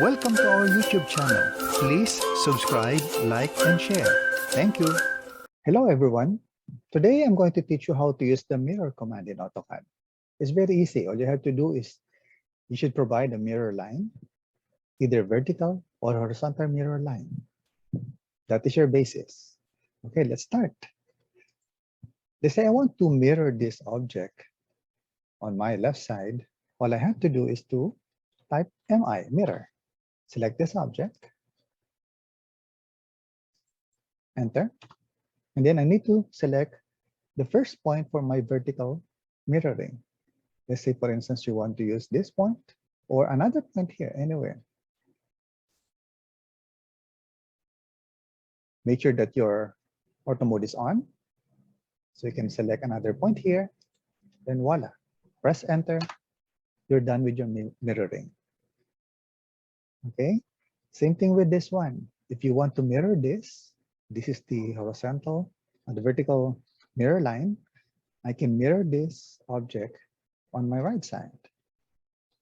Welcome to our YouTube channel. Please subscribe, like, and share. Thank you. Hello everyone. Today I'm going to teach you how to use the mirror command in AutoCAD. It's very easy. All you have to do is you should provide a mirror line, either vertical or horizontal mirror line. That is your basis. Okay, let's start. Let's say I want to mirror this object on my left side. All I have to do is to type MI, mirror. Select this object, enter, and then I need to select the first point for my vertical mirroring. Let's say, for instance, you want to use this point or another point here, anywhere. Make sure that your auto mode is on. So you can select another point here, then voila, press enter. You're done with your mirroring. Okay, same thing with this one. If you want to mirror this, this is the horizontal and the vertical mirror line. I can mirror this object on my right side.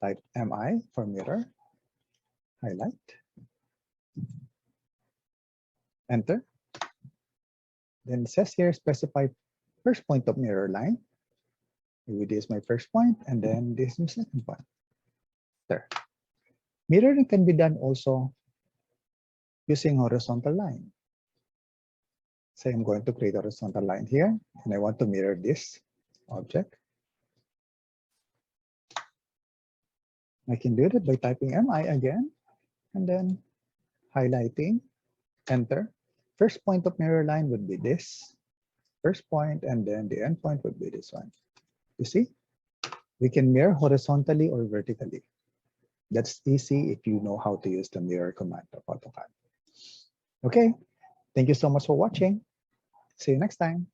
Type MI for mirror, highlight, enter. Then it says here, specify first point of mirror line. Maybe this is my first point, and then this is my second point. There. Mirroring can be done also using horizontal line. Say I'm going to create a horizontal line here, and I want to mirror this object. I can do that by typing MI again, and then highlighting, enter. First point of mirror line would be this first point, and then the end point would be this one. You see, we can mirror horizontally or vertically. That's easy if you know how to use the mirror command of AutoCAD. Okay, thank you so much for watching. See you next time.